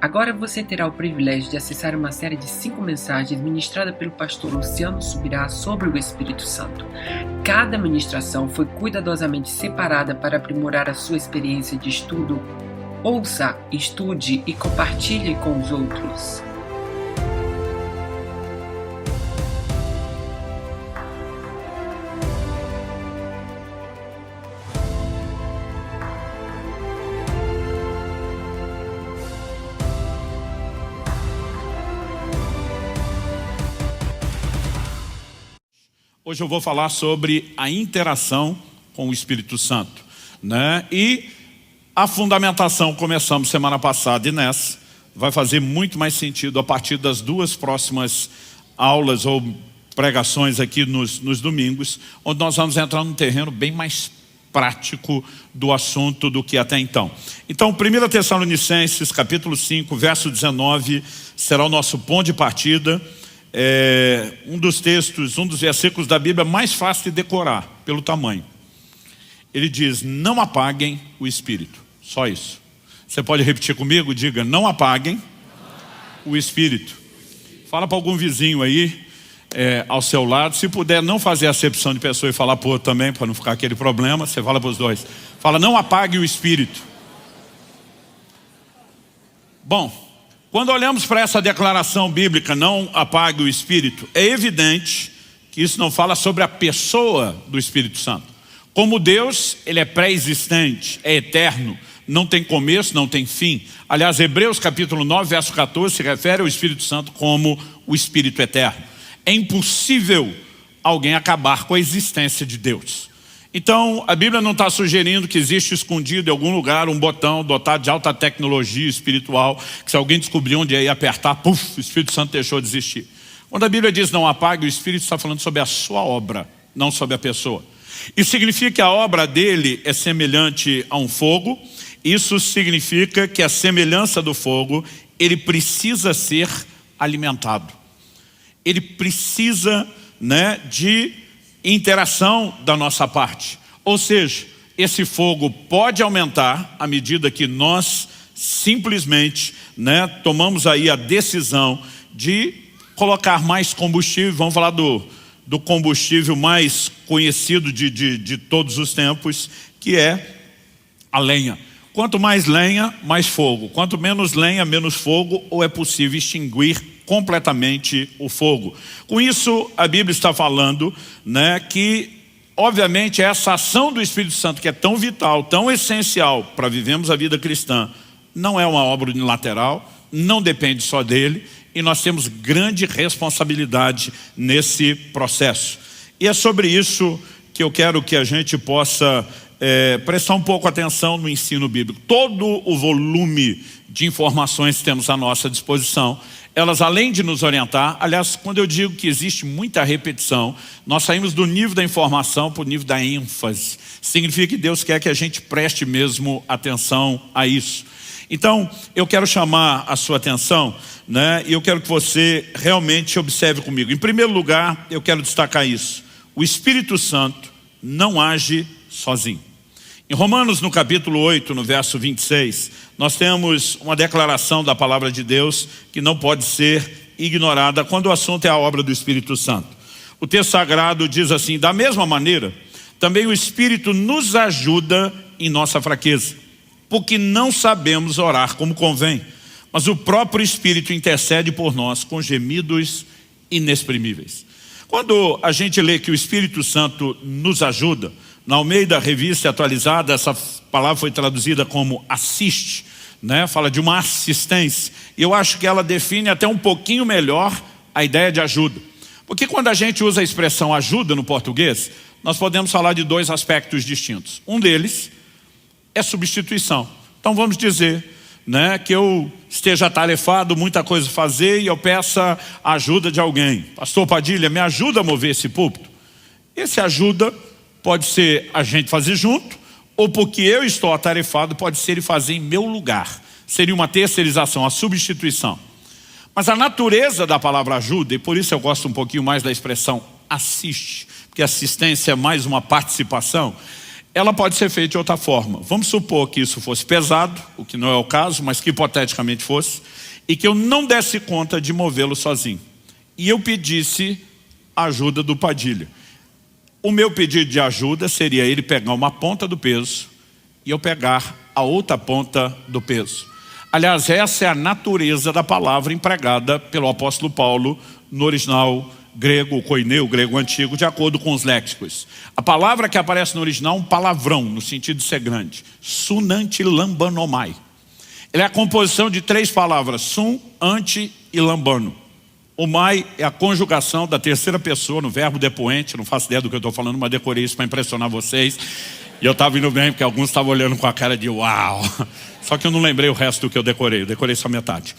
Agora você terá o privilégio de acessar uma série de 5 mensagens ministrada pelo pastor Luciano Subirá sobre o Espírito Santo. Cada ministração foi cuidadosamente separada para aprimorar a sua experiência de estudo. Ouça, estude e compartilhe com os outros. Hoje eu vou falar sobre a interação com o Espírito Santo, né? E a fundamentação, começamos semana passada e nessa, vai fazer muito mais sentido a partir das 2 próximas aulas ou pregações aqui nos domingos, onde nós vamos entrar num terreno bem mais prático do assunto do que até então. Então, 1 Tessalonicenses, capítulo 5, verso 19, será o nosso ponto de partida. Um dos textos, um dos versículos da Bíblia mais fácil de decorar, pelo tamanho. Ele diz, não apaguem o Espírito. Só isso. Você pode repetir comigo? Diga, não apaguem o Espírito. Fala para algum vizinho aí, ao seu lado. Se puder não fazer acepção de pessoa e falar para o outro também, para não ficar aquele problema, você fala para os dois. Fala, não apague o Espírito. Bom, quando olhamos para essa declaração bíblica, não apague o Espírito, é evidente que isso não fala sobre a pessoa do Espírito Santo. Como Deus, Ele é pré-existente, é eterno, não tem começo, não tem fim. Aliás, Hebreus capítulo 9, verso 14, se refere ao Espírito Santo como o Espírito eterno. É impossível alguém acabar com a existência de Deus. Então, a Bíblia não está sugerindo que existe escondido em algum lugar um botão dotado de alta tecnologia espiritual, que se alguém descobrir onde ia apertar, puf, o Espírito Santo deixou de existir. Quando a Bíblia diz não apague, o Espírito está falando sobre a sua obra, não sobre a pessoa. Isso significa que a obra dele é semelhante a um fogo. Isso significa que a semelhança do fogo, ele precisa ser alimentado. Ele precisa, de interação da nossa parte. Ou seja, esse fogo pode aumentar à medida que nós simplesmente tomamos aí a decisão de colocar mais combustível. Vamos falar do combustível mais conhecido de todos os tempos, que é a lenha. Quanto mais lenha, mais fogo. Quanto menos lenha, menos fogo, ou é possível extinguir completamente o fogo. Com isso, a Bíblia está falando, que obviamente essa ação do Espírito Santo, que é tão vital, tão essencial para vivermos a vida cristã, não é uma obra unilateral, não depende só dele, e nós temos grande responsabilidade nesse processo. E é sobre isso que eu quero que a gente possa prestar um pouco atenção no ensino bíblico. Todo o volume de informações que temos à nossa disposição, elas além de nos orientar, aliás, quando eu digo que existe muita repetição, nós saímos do nível da informação para o nível da ênfase. Significa que Deus quer que a gente preste mesmo atenção a isso. Então, eu quero chamar a sua atenção, e eu quero que você realmente observe comigo. Em primeiro lugar, eu quero destacar isso. O Espírito Santo não age sozinho. Em Romanos, no capítulo 8, no verso 26, nós temos uma declaração da palavra de Deus que não pode ser ignorada quando o assunto é a obra do Espírito Santo. O texto sagrado diz assim, da mesma maneira, também o Espírito nos ajuda em nossa fraqueza, porque não sabemos orar como convém, mas o próprio Espírito intercede por nós com gemidos inexprimíveis. Quando a gente lê que o Espírito Santo nos ajuda, na Almeida Revista Atualizada, essa palavra foi traduzida como assiste, fala de uma assistência. E eu acho que ela define até um pouquinho melhor a ideia de ajuda. Porque quando a gente usa a expressão ajuda no português, nós podemos falar de 2 aspectos distintos. Um deles é substituição. Então vamos dizer que eu esteja atarefado, muita coisa a fazer, e eu peça a ajuda de alguém. Pastor Padilha, me ajuda a mover esse púlpito? Esse ajuda pode ser a gente fazer junto, ou porque eu estou atarefado, pode ser ele fazer em meu lugar. Seria uma terceirização, a substituição. Mas a natureza da palavra ajuda, e por isso eu gosto um pouquinho mais da expressão assiste, porque assistência é mais uma participação, ela pode ser feita de outra forma. Vamos supor que isso fosse pesado, o que não é o caso, mas que hipoteticamente fosse, e que eu não desse conta de movê-lo sozinho. E eu pedisse a ajuda do Padilha. O meu pedido de ajuda seria ele pegar uma ponta do peso e eu pegar a outra ponta do peso. Aliás, essa é a natureza da palavra empregada pelo apóstolo Paulo no original grego, koineu, grego antigo, de acordo com os léxicos. A palavra que aparece no original é um palavrão, no sentido de ser grande. Sunantilambanomai. Ele é a composição de 3 palavras, sun, anti e lambano. O mai é a conjugação da terceira pessoa no verbo depoente. Não faço ideia do que eu estou falando, mas decorei isso para impressionar vocês. E eu estava indo bem, porque alguns estavam olhando com a cara de uau. Só que eu não lembrei o resto do que eu decorei só metade.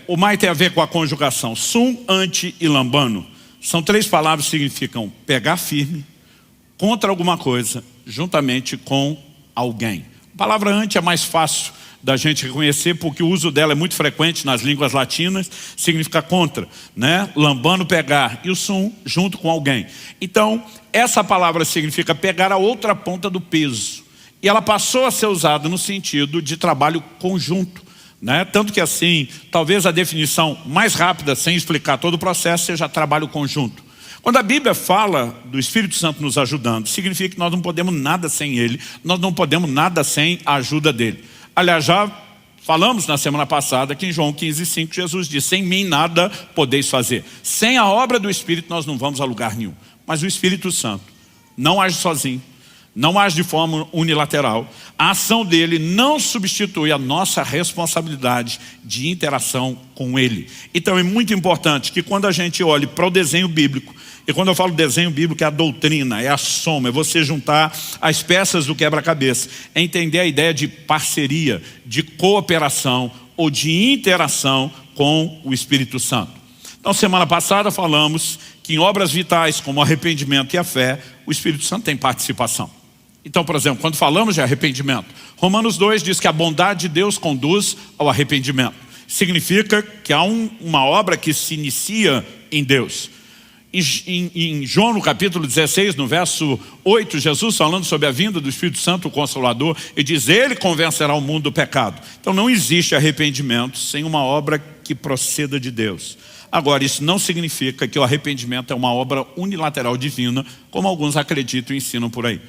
O mai tem a ver com a conjugação sum, anti e lambano. São 3 palavras que significam pegar firme contra alguma coisa, juntamente com alguém. A palavra anti é mais fácil da gente reconhecer, porque o uso dela é muito frequente nas línguas latinas, significa contra, né? Lambano, pegar, e o sum, junto com alguém. Então, essa palavra significa pegar a outra ponta do peso. E ela passou a ser usada no sentido de trabalho conjunto, né? Tanto que assim, talvez a definição mais rápida, sem explicar todo o processo, seja trabalho conjunto. Quando a Bíblia fala do Espírito Santo nos ajudando, significa que nós não podemos nada sem Ele, nós não podemos nada sem a ajuda dEle. Aliás, já falamos na semana passada que em João 15:5 Jesus diz: sem mim nada podeis fazer. Sem a obra do Espírito nós não vamos a lugar nenhum. Mas o Espírito Santo não age sozinho, não age de forma unilateral. A ação dele não substitui a nossa responsabilidade de interação com ele. Então é muito importante que quando a gente olhe para o desenho bíblico, e quando eu falo desenho bíblico é a doutrina, é a soma, é você juntar as peças do quebra-cabeça, é entender a ideia de parceria, de cooperação ou de interação com o Espírito Santo. Então semana passada falamos que em obras vitais como o arrependimento e a fé, o Espírito Santo tem participação. Então, por exemplo, quando falamos de arrependimento, Romanos 2 diz que a bondade de Deus conduz ao arrependimento. Significa que há uma obra que se inicia em Deus. Em João, no capítulo 16, no verso 8, Jesus falando sobre a vinda do Espírito Santo, o Consolador, e diz: ele convencerá o mundo do pecado. Então não existe arrependimento sem uma obra que proceda de Deus. Agora, isso não significa que o arrependimento é uma obra unilateral divina, como alguns acreditam e ensinam por aí.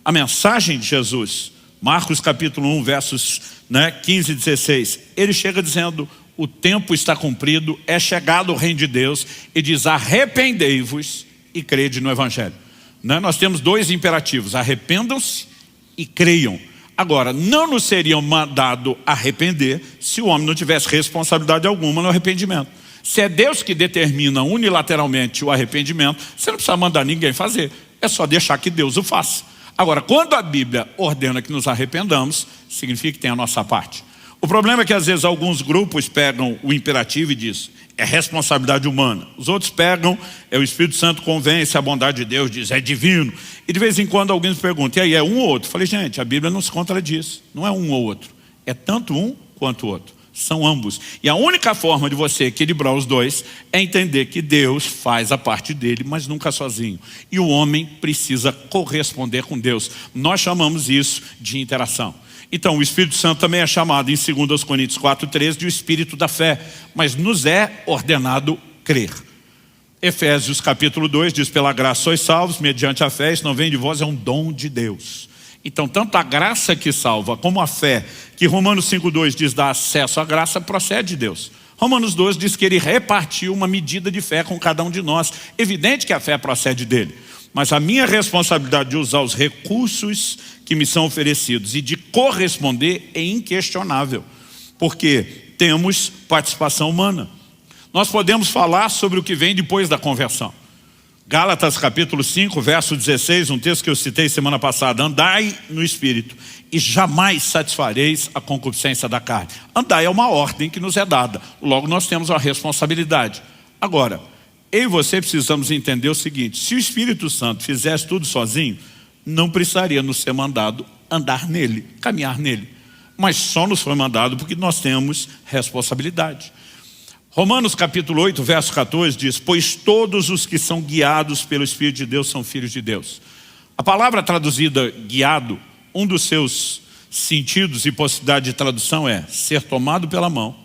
A mensagem de Jesus, Marcos capítulo 1, versos 15 e 16, ele chega dizendo: o tempo está cumprido, é chegado o reino de Deus, e diz: arrependei-vos e crede no Evangelho. Nós temos 2 imperativos: arrependam-se e creiam. Agora, não nos seriam mandado arrepender se o homem não tivesse responsabilidade alguma no arrependimento. Se é Deus que determina unilateralmente o arrependimento, você não precisa mandar ninguém fazer, é só deixar que Deus o faça. Agora, quando a Bíblia ordena que nos arrependamos, significa que tem a nossa parte. O problema é que às vezes alguns grupos pegam o imperativo e dizem: é responsabilidade humana. Os outros pegam, o Espírito Santo convence, a bondade de Deus diz: é divino. E de vez em quando alguém nos pergunta: e aí, é um ou outro? Eu falei: gente, a Bíblia não se contradiz. Não é um ou outro. É tanto um quanto o outro. São ambos. E a única forma de você equilibrar os dois é entender que Deus faz a parte dele, mas nunca sozinho. E o homem precisa corresponder com Deus. Nós chamamos isso de interação. Então o Espírito Santo também é chamado em 2 Coríntios 4:13 de o Espírito da fé, mas nos é ordenado crer. Efésios capítulo 2 diz: pela graça sois salvos mediante a fé, isso não vem de vós, é um dom de Deus. Então tanto a graça que salva como a fé, que Romanos 5:2 diz dá acesso à graça, procede de Deus. Romanos 12 diz que ele repartiu uma medida de fé com cada um de nós. Evidente que a fé procede dele, mas a minha responsabilidade de usar os recursos que me são oferecidos e de corresponder é inquestionável, porque temos participação humana. Nós podemos falar sobre o que vem depois da conversão. Gálatas capítulo 5, verso 16, um texto que eu citei semana passada: andai no Espírito e jamais satisfareis a concupiscência da carne. Andai é uma ordem que nos é dada, logo nós temos uma responsabilidade. Agora, eu e você precisamos entender o seguinte: se o Espírito Santo fizesse tudo sozinho, não precisaria nos ser mandado andar nele, caminhar nele. Mas só nos foi mandado porque nós temos responsabilidade. Romanos capítulo 8, verso 14 diz: pois todos os que são guiados pelo Espírito de Deus são filhos de Deus. A palavra traduzida guiado, um dos seus sentidos e possibilidade de tradução é ser tomado pela mão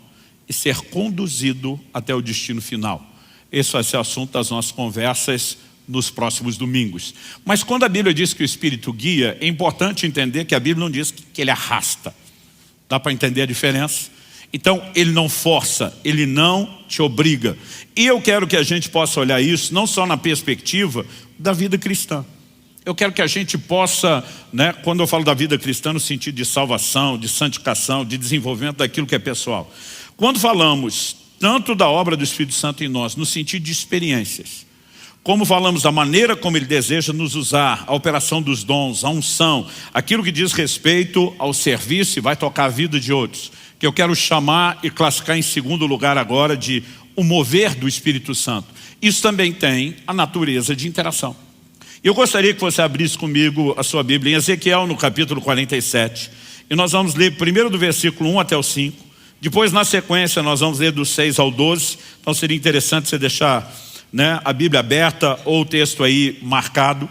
e ser conduzido até o destino final. Esse vai ser o assunto das nossas conversas nos próximos domingos. Mas quando a Bíblia diz que o Espírito guia, é importante entender que a Bíblia não diz que ele arrasta. Dá para entender a diferença? Então, ele não força, ele não te obriga. E eu quero que a gente possa olhar isso não só na perspectiva da vida cristã. Eu quero que a gente possa, quando eu falo da vida cristã, no sentido de salvação, de santificação, de desenvolvimento daquilo que é pessoal. Quando falamos tanto da obra do Espírito Santo em nós, no sentido de experiências, como falamos da maneira como ele deseja nos usar, a operação dos dons, a unção, aquilo que diz respeito ao serviço e vai tocar a vida de outros, que eu quero chamar e classificar em segundo lugar agora de o mover do Espírito Santo. Isso também tem a natureza de interação. Eu gostaria que você abrisse comigo a sua Bíblia em Ezequiel, no capítulo 47. E nós vamos ler primeiro do versículo 1 até o 5. Depois, na sequência, nós vamos ler do 6 ao 12. Então seria interessante você deixar a Bíblia aberta ou o texto aí marcado.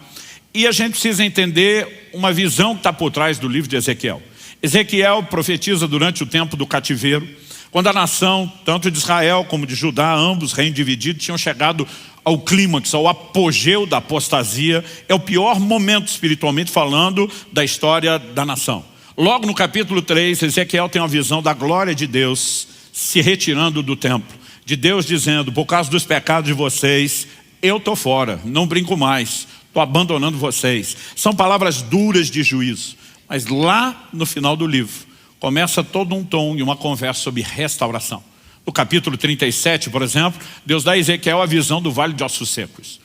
E a gente precisa entender uma visão que está por trás do livro de Ezequiel. Ezequiel profetiza durante o tempo do cativeiro, quando a nação, tanto de Israel como de Judá, ambos reinos divididos, tinham chegado ao clímax, ao apogeu da apostasia. É o pior momento espiritualmente falando da história da nação. Logo no capítulo 3, Ezequiel tem uma visão da glória de Deus se retirando do templo, de Deus dizendo: por causa dos pecados de vocês, eu estou fora, não brinco mais, estou abandonando vocês. São palavras duras de juízo, mas lá no final do livro começa todo um tom e uma conversa sobre restauração. No capítulo 37, por exemplo, Deus dá a Ezequiel a visão do vale de ossos secos.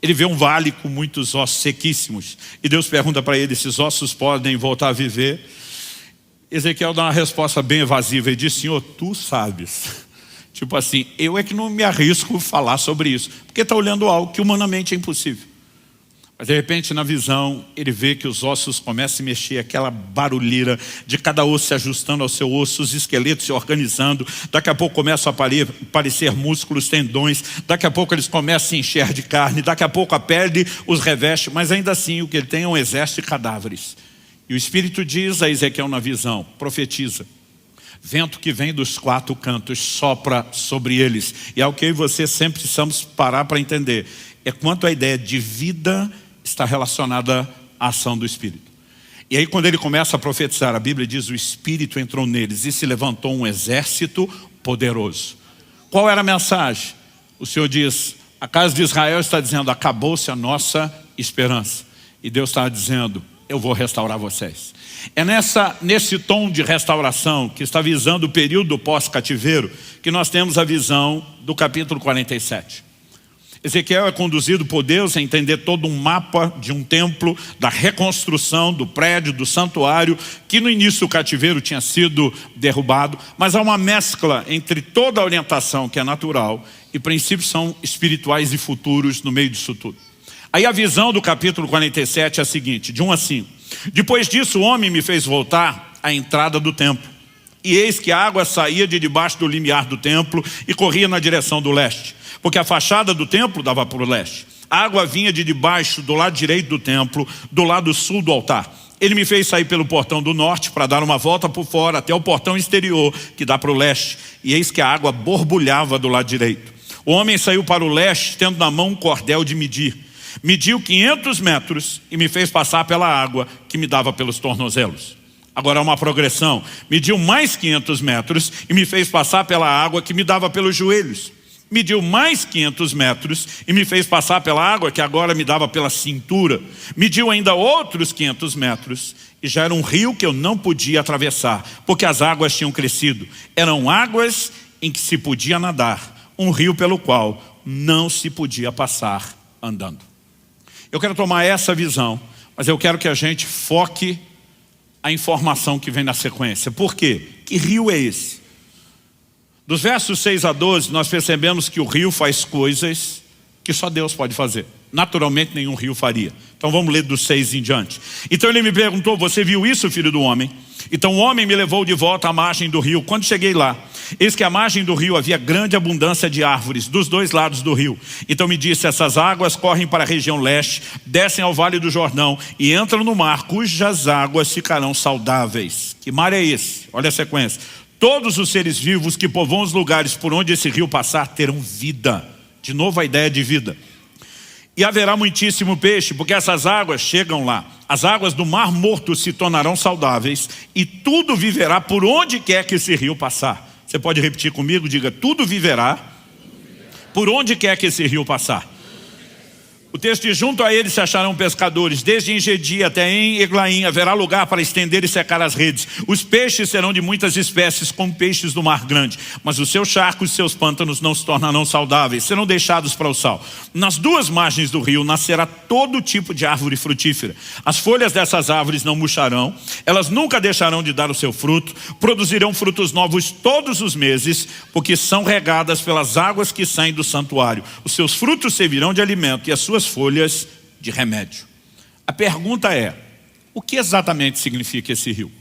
Ele vê um vale com muitos ossos sequíssimos. E Deus pergunta para ele: esses ossos podem voltar a viver? Ezequiel dá uma resposta bem evasiva e diz: Senhor, tu sabes. Tipo assim, eu é que não me arrisco a falar sobre isso, porque está olhando algo que humanamente é impossível. Mas de repente na visão ele vê que os ossos começam a se mexer, aquela barulheira de cada osso se ajustando ao seu osso, os esqueletos se organizando. Daqui a pouco começam a aparecer músculos, tendões, daqui a pouco eles começam a se encher de carne, daqui a pouco a pele os reveste, mas ainda assim o que ele tem é um exército de cadáveres. E o Espírito diz a Ezequiel na visão, profetiza: vento que vem dos quatro cantos sopra sobre eles. E é o que eu e você sempre precisamos parar para entender, é quanto a ideia de vida está relacionada à ação do Espírito. E aí quando ele começa a profetizar, a Bíblia diz: o Espírito entrou neles e se levantou um exército poderoso. Qual era a mensagem? O Senhor diz: a casa de Israel está dizendo: acabou-se a nossa esperança. E Deus está dizendo: eu vou restaurar vocês. É nesse tom de restauração que está visando o período pós-cativeiro que nós temos a visão do capítulo 47. Ezequiel é conduzido por Deus a entender todo um mapa de um templo, da reconstrução do prédio, do santuário, que no início do cativeiro tinha sido derrubado, mas há uma mescla entre toda a orientação que é natural e princípios são espirituais e futuros no meio disso tudo. Aí a visão do capítulo 47 é a seguinte, de 1 a 5. Depois disso o homem me fez voltar à entrada do templo, e eis que a água saía de debaixo do limiar do templo e corria na direção do leste, porque a fachada do templo dava para o leste. A água vinha de debaixo do lado direito do templo, do lado sul do altar. Ele me fez sair pelo portão do norte para dar uma volta por fora até o portão exterior que dá para o leste, e eis que a água borbulhava do lado direito. O homem saiu para o leste tendo na mão um cordel de medir. Mediu 500 metros e me fez passar pela água que me dava pelos tornozelos. Agora há uma progressão. Mediu mais 500 metros e me fez passar pela água que me dava pelos joelhos. Mediu mais 500 metros e me fez passar pela água que agora me dava pela cintura. Mediu ainda outros 500 metros e já era um rio que eu não podia atravessar, porque as águas tinham crescido. Eram águas em que se podia nadar, um rio pelo qual não se podia passar andando. Eu quero tomar essa visão, mas eu quero que a gente foque a informação que vem na sequência. Por quê? Que rio é esse? Dos versos 6 a 12, nós percebemos que o rio faz coisas que só Deus pode fazer. Naturalmente, nenhum rio faria. Então vamos ler dos 6 em diante. Então ele me perguntou: você viu isso, filho do homem? Então o homem me levou de volta à margem do rio. Quando cheguei lá, eis que à margem do rio havia grande abundância de árvores, dos dois lados do rio. Então me disse, essas águas correm para a região leste, descem ao vale do Jordão e entram no mar, cujas águas ficarão saudáveis. Que mar é esse? Olha a sequência. Todos os seres vivos que povoam os lugares por onde esse rio passar terão vida. De novo a ideia de vida. E haverá muitíssimo peixe, porque essas águas chegam lá. As águas do mar morto se tornarão saudáveis e tudo viverá por onde quer que esse rio passar. Você pode repetir comigo? Diga, tudo viverá por onde quer que esse rio passar. O texto diz, junto a ele se acharão pescadores, desde Engedi até em Eglaim, haverá lugar para estender e secar as redes. Os peixes serão de muitas espécies, como peixes do mar grande, mas os seus charcos e seus pântanos não se tornarão saudáveis, serão deixados para o sal. Nas duas margens do rio nascerá todo tipo de árvore frutífera. As folhas dessas árvores não murcharão, elas nunca deixarão de dar o seu fruto, produzirão frutos novos todos os meses, porque são regadas pelas águas que saem do santuário. Os seus frutos servirão de alimento e as suas folhas de remédio. A pergunta é, o que exatamente significa esse rio?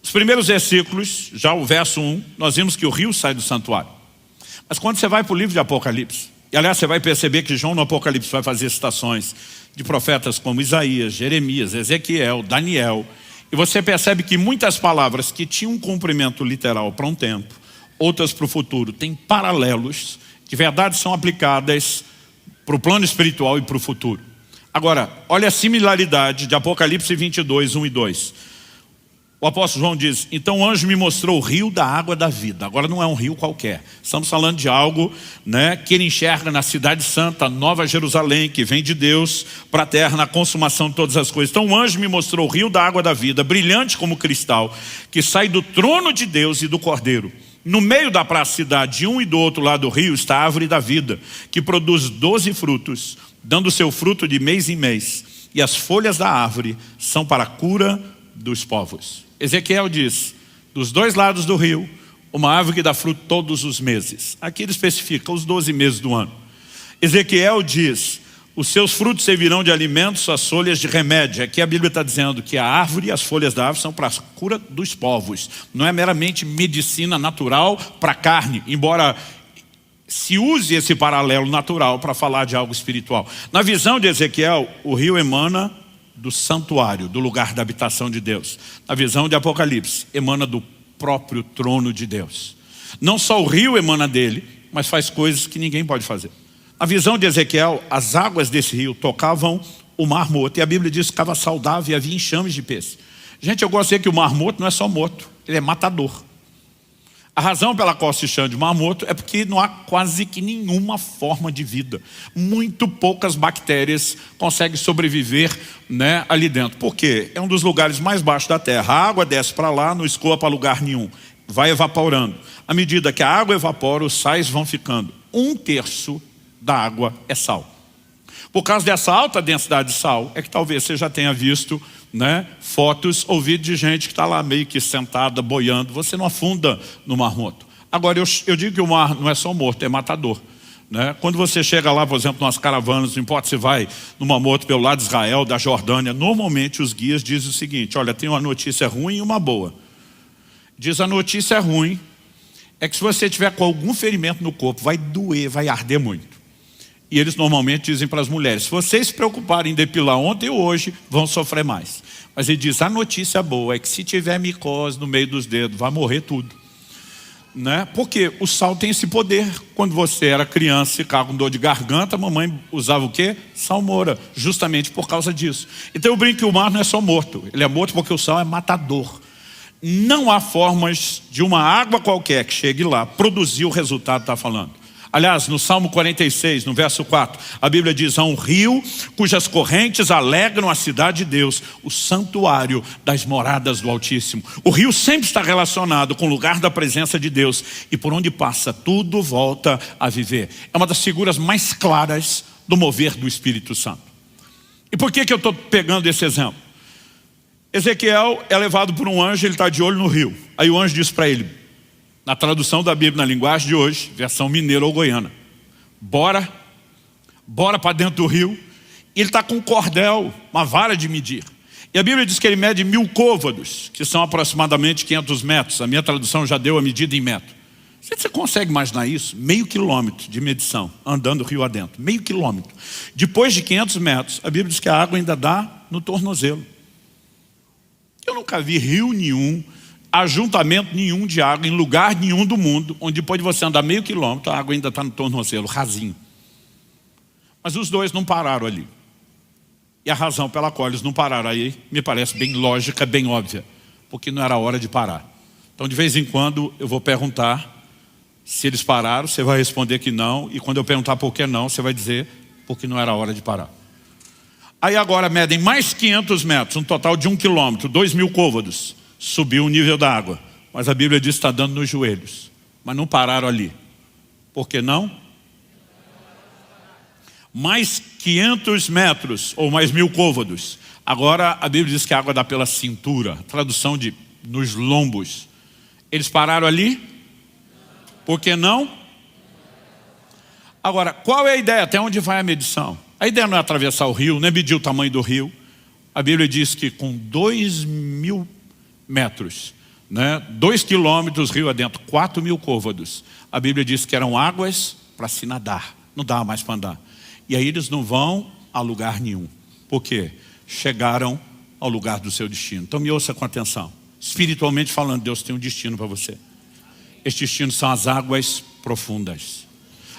Os primeiros versículos, já o verso 1, nós vimos que o rio sai do santuário. Mas quando você vai para o livro de Apocalipse, e aliás você vai perceber que João no Apocalipse vai fazer citações de profetas como Isaías, Jeremias, Ezequiel, Daniel, e você percebe que muitas palavras que tinham um cumprimento literal para um tempo, outras para o futuro, têm paralelos, de verdade são aplicadas para o plano espiritual e para o futuro. Agora, olha a similaridade de Apocalipse 22, 1 e 2. O apóstolo João diz, então o anjo me mostrou o rio da água da vida. Agora não é um rio qualquer. Estamos falando de algo, que ele enxerga na cidade santa, Nova Jerusalém, que vem de Deus para a terra, na consumação de todas as coisas. Então o anjo me mostrou o rio da água da vida, brilhante como cristal, que sai do trono de Deus e do Cordeiro. No meio da praça cidade, de um e do outro lado do rio, está a árvore da vida, que produz 12 frutos, dando seu fruto de mês em mês. E as folhas da árvore são para a cura dos povos. Ezequiel diz, dos dois lados do rio, uma árvore que dá fruto todos os meses. Aqui ele especifica os 12 meses do ano. Ezequiel diz, os seus frutos servirão de alimento, suas folhas de remédio. Aqui a Bíblia está dizendo que a árvore e as folhas da árvore são para a cura dos povos. Não é meramente medicina natural para a carne, embora se use esse paralelo natural para falar de algo espiritual. Na visão de Ezequiel, o rio emana do santuário, do lugar da habitação de Deus. Na visão de Apocalipse, emana do próprio trono de Deus. Não só o rio emana dele, mas faz coisas que ninguém pode fazer. A visão de Ezequiel, as águas desse rio tocavam o mar morto. E a Bíblia diz que ficava saudável e havia enxames de peixe. Gente, eu gosto de dizer que o mar morto não é só morto, ele é matador. A razão pela qual se chama de mar morto é porque não há quase que nenhuma forma de vida. Muito poucas bactérias conseguem sobreviver ali dentro. Por quê? É um dos lugares mais baixos da terra. A água desce para lá, não escoa para lugar nenhum. Vai evaporando. À medida que a água evapora, os sais vão ficando. 1/3 da água é sal. Por causa dessa alta densidade de sal, é que talvez você já tenha visto fotos ou vídeos de gente que está lá meio que sentada, boiando. Você não afunda no mar morto. Agora, eu digo que o mar não é só morto, é matador. Quando você chega lá, por exemplo, nas caravanas, não importa se vai no mar morto pelo lado de Israel, da Jordânia, normalmente os guias dizem o seguinte, olha, tem uma notícia ruim e uma boa. Diz a notícia ruim é que se você tiver com algum ferimento no corpo, vai doer, vai arder muito. E eles normalmente dizem para as mulheres, se vocês se preocuparem em depilar ontem ou hoje, vão sofrer mais. Mas ele diz, a notícia boa é que se tiver micose no meio dos dedos, vai morrer tudo. Porque o sal tem esse poder. Quando você era criança e ficava com dor de garganta, a mamãe usava o quê? Salmoura, justamente por causa disso. Então eu brinco que o mar não é só morto, ele é morto porque o sal é matador. Não há formas de uma água qualquer que chegue lá produzir o resultado que está falando. Aliás, no Salmo 46, no verso 4, a Bíblia diz, há um rio cujas correntes alegram a cidade de Deus, o santuário das moradas do Altíssimo. O rio sempre está relacionado com o lugar da presença de Deus e por onde passa, tudo volta a viver. É uma das figuras mais claras do mover do Espírito Santo. E por que eu estou pegando esse exemplo? Ezequiel é levado por um anjo, ele está de olho no rio. Aí o anjo diz para ele, na tradução da Bíblia, na linguagem de hoje, versão mineira ou goiana, bora para dentro do rio. Ele está com um cordel, uma vara de medir. E a Bíblia diz que ele mede 1000 côvados, que são aproximadamente 500 metros. A minha tradução já deu a medida em metro. Você consegue imaginar isso? Meio quilômetro de medição, andando rio adentro. Meio quilômetro. Depois de 500 metros, a Bíblia diz que a água ainda dá no tornozelo. Eu nunca vi rio nenhum, ajuntamento nenhum de água, em lugar nenhum do mundo, onde depois de você andar meio quilômetro, a água ainda está no tornozelo, rasinho. Mas os dois não pararam ali. E a razão pela qual eles não pararam aí, me parece bem lógica, bem óbvia. Porque não era hora de parar. Então, de vez em quando, eu vou perguntar se eles pararam, você vai responder que não. E quando eu perguntar por que não, você vai dizer porque não era hora de parar. Aí agora medem mais 500 metros, um total de 1 quilômetro, 2000 côvados. Subiu o nível da água. Mas a Bíblia diz que está dando nos joelhos. Mas não pararam ali. Por que não? Mais 500 metros, ou mais 1000 côvados. Agora a Bíblia diz que a água dá pela cintura. Tradução de nos lombos. Eles pararam ali? Por que não? Agora, qual é a ideia? Até onde vai a medição? A ideia não é atravessar o rio, não é medir o tamanho do rio. A Bíblia diz que com 2000 metros, 2 quilômetros rio adentro, 4000 côvados. A Bíblia diz que eram águas para se nadar. Não dava mais para andar. E aí eles não vão a lugar nenhum. Por quê? Chegaram ao lugar do seu destino. Então me ouça com atenção. Espiritualmente falando, Deus tem um destino para você. Este destino são as águas profundas.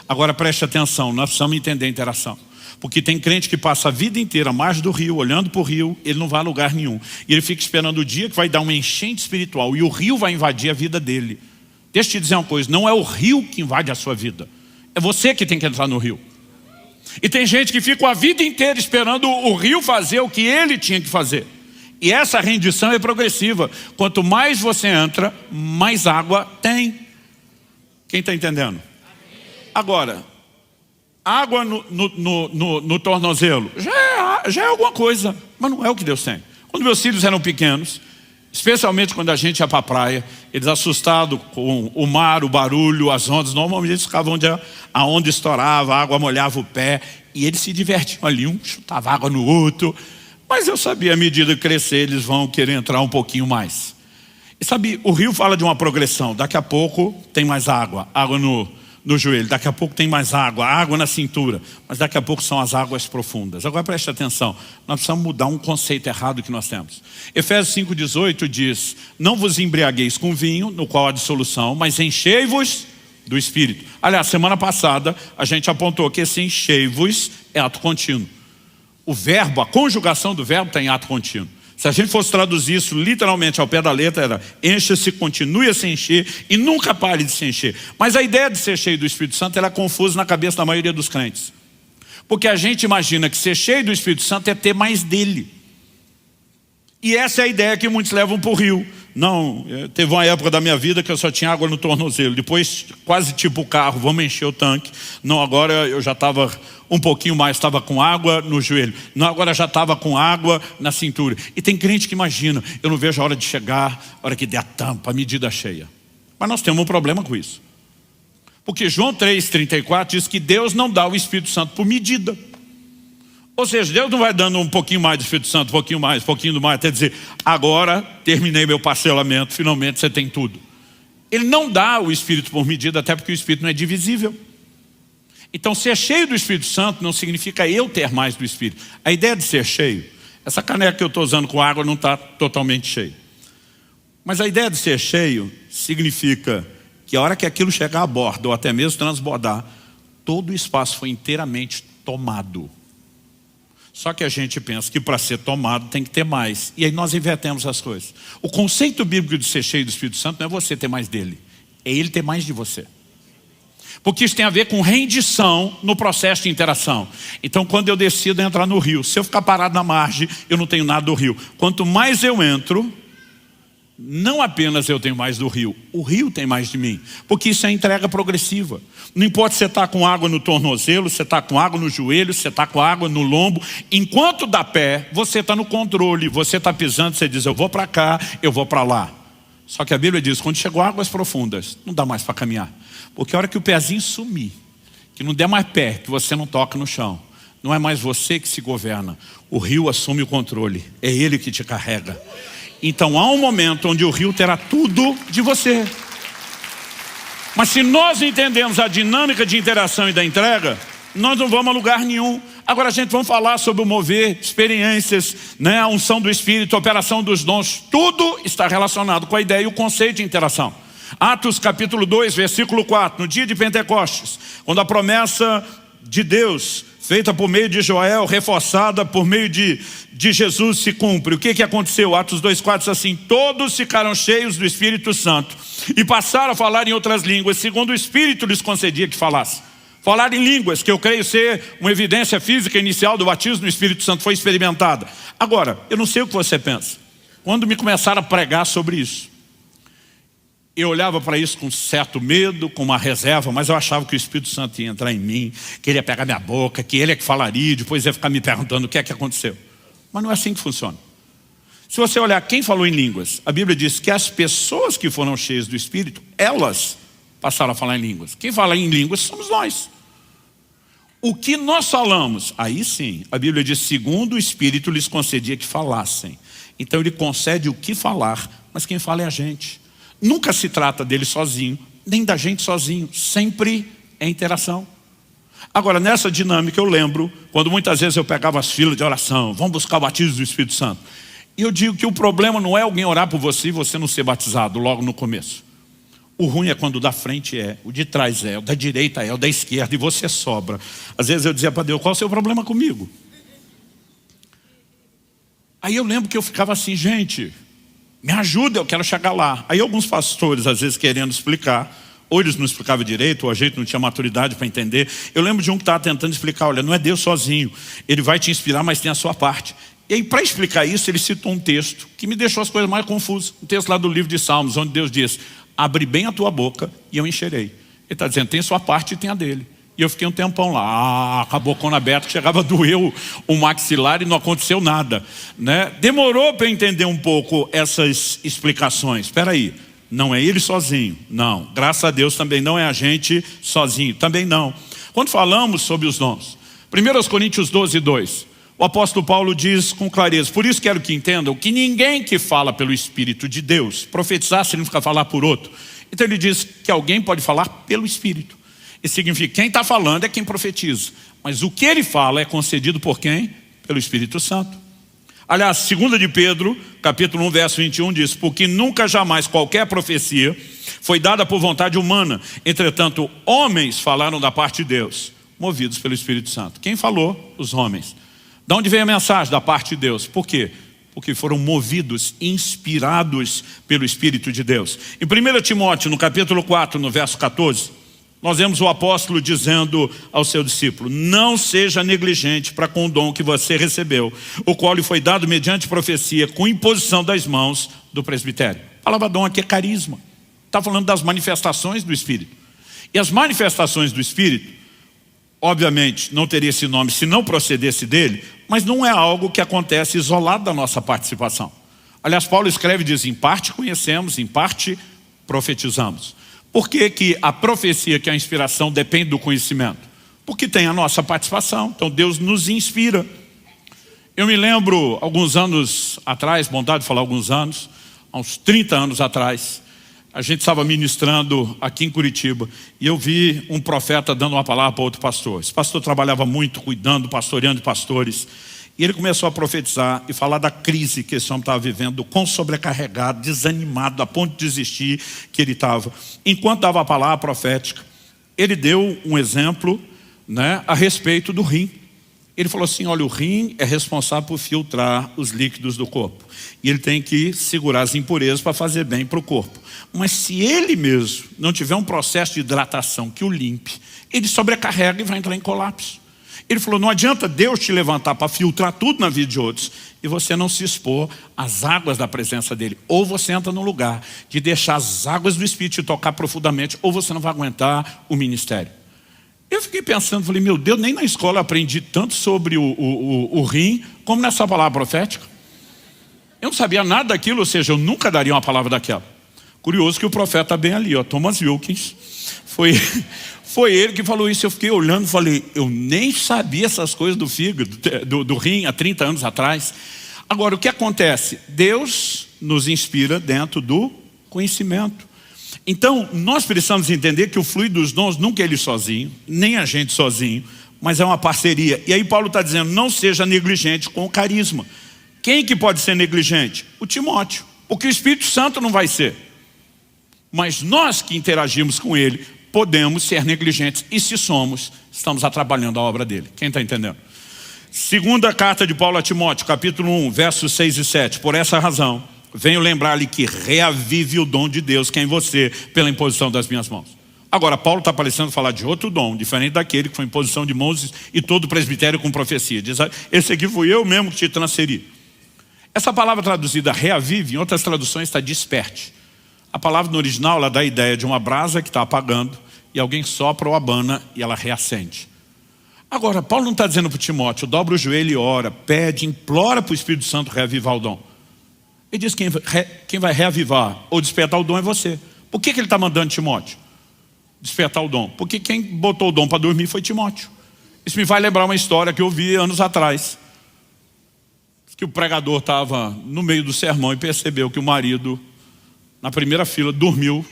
Agora preste atenção, nós precisamos entender a interação. Porque tem crente que passa a vida inteira à margem do rio, olhando para o rio, ele não vai a lugar nenhum. E ele fica esperando o dia que vai dar uma enchente espiritual e o rio vai invadir a vida dele. Deixa eu te dizer uma coisa, não é o rio que invade a sua vida. É você que tem que entrar no rio. E tem gente que fica a vida inteira esperando o rio fazer o que ele tinha que fazer. E essa rendição é progressiva. Quanto mais você entra, mais água tem. Quem está entendendo? Agora, água no tornozelo já é alguma coisa, mas não é o que Deus tem. Quando meus filhos eram pequenos, especialmente quando a gente ia para a praia, eles assustados com o mar, o barulho, as ondas, normalmente eles ficavam onde a onda estourava, a água molhava o pé, e eles se divertiam ali, um chutava água no outro. Mas eu sabia, à medida que crescer, eles vão querer entrar um pouquinho mais. E sabe, o rio fala de uma progressão. Daqui a pouco tem mais água, água no joelho. Daqui a pouco tem mais água, água na cintura. Mas daqui a pouco são as águas profundas. Agora preste atenção, nós precisamos mudar um conceito errado que nós temos. Efésios 5,18 diz: não vos embriagueis com vinho, no qual há dissolução, mas enchei-vos do Espírito. Aliás, semana passada a gente apontou que esse enchei-vos é ato contínuo. O verbo, a conjugação do verbo está em ato contínuo. Se a gente fosse traduzir isso literalmente ao pé da letra, era encha-se, continue a se encher e nunca pare de se encher. Mas a ideia de ser cheio do Espírito Santo ela é confusa na cabeça da maioria dos crentes. Porque a gente imagina que ser cheio do Espírito Santo é ter mais dele. E essa é a ideia que muitos levam para o rio. Não, teve uma época da minha vida que eu só tinha água no tornozelo. Depois, quase tipo o carro, vamos encher o tanque. Não, agora eu já estava um pouquinho mais, estava com água no joelho. Não, agora já estava com água na cintura. E tem crente que imagina, eu não vejo a hora de chegar, a hora que der a tampa, a medida cheia. Mas nós temos um problema com isso. Porque João 3,34 diz que Deus não dá o Espírito Santo por medida. Ou seja, Deus não vai dando um pouquinho mais do Espírito Santo, um pouquinho mais, até dizer, agora terminei meu parcelamento, finalmente você tem tudo. Ele não dá o Espírito por medida, até porque o Espírito não é divisível. Então ser cheio do Espírito Santo não significa eu ter mais do Espírito. A ideia de ser cheio, essa caneca que eu estou usando com água não está totalmente cheia. Mas a ideia de ser cheio significa que a hora que aquilo chegar a bordo, ou até mesmo transbordar, todo o espaço foi inteiramente tomado. Só que a gente pensa que para ser tomado tem que ter mais. E aí nós invertemos as coisas. O conceito bíblico de ser cheio do Espírito Santo não é você ter mais dele. É ele ter mais de você. Porque isso tem a ver com rendição no processo de interação. Então quando eu decido entrar no rio, se eu ficar parado na margem, eu não tenho nada do rio. Quanto mais eu entro, não apenas eu tenho mais do rio, o rio tem mais de mim. Porque isso é entrega progressiva. Não importa se você está com água no tornozelo, se você está com água no joelho, se você está com água no lombo. Enquanto dá pé, você está no controle. Você está pisando, você diz, eu vou para cá, eu vou para lá. Só que a Bíblia diz, quando chegou águas profundas, não dá mais para caminhar. Porque a hora que o pezinho sumir, que não der mais pé, que você não toca no chão, não é mais você que se governa. O rio assume o controle, é ele que te carrega. Então há um momento onde o rio terá tudo de você. Mas se nós entendemos a dinâmica de interação e da entrega, nós não vamos a lugar nenhum. Agora, gente, vamos falar sobre o mover, experiências, né, a unção do Espírito, a operação dos dons. Tudo está relacionado com a ideia e o conceito de interação. Atos capítulo 2, versículo 4. No dia de Pentecostes, quando a promessa de Deus, feita por meio de Joel, reforçada por meio de Jesus, se cumpre. O que aconteceu? Atos 2,4 diz assim: todos ficaram cheios do Espírito Santo e passaram a falar em outras línguas, segundo o Espírito lhes concedia que falassem. Falar em línguas, que eu creio ser uma evidência física inicial do batismo no Espírito Santo, foi experimentada. Agora, eu não sei o que você pensa. Quando me começaram a pregar sobre isso, eu olhava para isso com certo medo, com uma reserva, mas eu achava que o Espírito Santo ia entrar em mim, que ele ia pegar minha boca, que ele é que falaria, depois ia ficar me perguntando o que é que aconteceu. Mas não é assim que funciona. Se você olhar quem falou em línguas, a Bíblia diz que as pessoas que foram cheias do Espírito, elas passaram a falar em línguas. Quem fala em línguas somos nós. O que nós falamos, aí sim, a Bíblia diz, segundo o Espírito lhes concedia que falassem. Então ele concede o que falar, mas quem fala é a gente. Nunca se trata dele sozinho, nem da gente sozinho, sempre é interação. Agora, nessa dinâmica eu lembro, quando muitas vezes eu pegava as filas de oração, vamos buscar o batismo do Espírito Santo. E eu digo que o problema não é alguém orar por você e você não ser batizado logo no começo. O ruim é quando o da frente é, o de trás é, o da direita é, o da esquerda, e você sobra. Às vezes eu dizia para Deus, qual é o seu problema comigo? Aí eu lembro que eu ficava assim, gente, me ajuda, eu quero chegar lá. Aí alguns pastores, às vezes querendo explicar, ou eles não explicavam direito, ou a gente não tinha maturidade para entender. Eu lembro de um que estava tentando explicar, olha, não é Deus sozinho, Ele vai te inspirar, mas tem a sua parte. E aí, para explicar isso, ele citou um texto que me deixou as coisas mais confusas. Um texto lá do livro de Salmos, onde Deus diz, abre bem a tua boca e eu encherei. Ele está dizendo, tem a sua parte e tem a dele. E eu fiquei um tempão lá, com a bocona aberta, que chegava a doer o maxilar e não aconteceu nada, né? Demorou para eu entender um pouco essas explicações. Espera aí, não é ele sozinho, não. Graças a Deus também não é a gente sozinho, também não. Quando falamos sobre os dons, 1 Coríntios 12, 2, o apóstolo Paulo diz com clareza, por isso quero que entendam que ninguém que fala pelo Espírito de Deus, profetizar significa falar por outro. Então ele diz que alguém pode falar pelo Espírito. Isso significa que quem está falando é quem profetiza. Mas o que ele fala é concedido por quem? Pelo Espírito Santo. Aliás, 2 de Pedro, capítulo 1, verso 21 diz, porque nunca jamais qualquer profecia foi dada por vontade humana. Entretanto, homens falaram da parte de Deus, movidos pelo Espírito Santo. Quem falou? Os homens. De onde veio a mensagem? Da parte de Deus. Por quê? Porque foram movidos, inspirados pelo Espírito de Deus. Em 1 Timóteo, no capítulo 4, no verso 14, nós vemos o apóstolo dizendo ao seu discípulo, não seja negligente para com o dom que você recebeu, o qual lhe foi dado mediante profecia, com imposição das mãos do presbitério. A palavra dom aqui é carisma. Está falando das manifestações do Espírito. E as manifestações do Espírito, obviamente, não teria esse nome se não procedesse dele, mas não é algo que acontece isolado da nossa participação. Aliás, Paulo escreve e diz, em parte conhecemos, em parte profetizamos. Por que que a profecia, que é a inspiração, depende do conhecimento? Porque tem a nossa participação, então Deus nos inspira. Eu me lembro, alguns anos atrás, bondade de falar alguns anos, há uns 30 anos atrás, a gente estava ministrando aqui em Curitiba e eu vi um profeta dando uma palavra para outro pastor. Esse pastor trabalhava muito, cuidando, pastoreando pastores. E ele começou a profetizar e falar da crise que esse homem estava vivendo, quão sobrecarregado, desanimado, a ponto de desistir que ele estava. Enquanto dava a palavra profética, ele deu um exemplo, né, a respeito do rim. Ele falou assim, olha, o rim é responsável por filtrar os líquidos do corpo. E ele tem que segurar as impurezas para fazer bem para o corpo. Mas se ele mesmo não tiver um processo de hidratação que o limpe, ele sobrecarrega e vai entrar em colapso. Ele falou, não adianta Deus te levantar para filtrar tudo na vida de outros e você não se expor às águas da presença dele. Ou você entra no lugar de deixar as águas do Espírito te tocar profundamente, ou você não vai aguentar o ministério. Eu fiquei pensando, falei, meu Deus, nem na escola eu aprendi tanto sobre o rim, como nessa palavra profética. Eu não sabia nada daquilo, ou seja, eu nunca daria uma palavra daquela. Curioso que o profeta está bem ali, ó, Thomas Wilkins. Foi ele que falou isso. Eu fiquei olhando e falei, eu nem sabia essas coisas do fígado, do rim, há 30 anos atrás. Agora, o que acontece? Deus nos inspira dentro do conhecimento. Então, nós precisamos entender que o fluir dos dons nunca é ele sozinho, nem a gente sozinho, mas é uma parceria. E aí Paulo está dizendo, não seja negligente com o carisma. Quem que pode ser negligente? O Timóteo, porque o Espírito Santo não vai ser. Mas nós que interagimos com ele, podemos ser negligentes. E se somos, estamos atrapalhando a obra dele. Quem está entendendo? Segunda carta de Paulo a Timóteo, capítulo 1, versos 6 e 7. Por essa razão, venho lembrar-lhe que reavive o dom de Deus que é em você, pela imposição das minhas mãos. Agora, Paulo está parecendo falar de outro dom, diferente daquele que foi imposição de mãos e todo o presbitério com profecia. Diz, esse aqui fui eu mesmo que te transferi. Essa palavra traduzida reavive, em outras traduções está desperte. A palavra no original ela dá a ideia de uma brasa que está apagando e alguém sopra ou abana e ela reacende. Agora, Paulo não está dizendo para o Timóteo, dobra o joelho e ora, pede, implora para o Espírito Santo reavivar o dom. Ele diz que quem vai reavivar ou despertar o dom é você. Por que ele está mandando Timóteo despertar o dom? Porque quem botou o dom para dormir foi Timóteo. Isso me vai lembrar uma história que eu vi anos atrás. Que o pregador estava no meio do sermão e percebeu que o marido, na primeira fila, dormiu,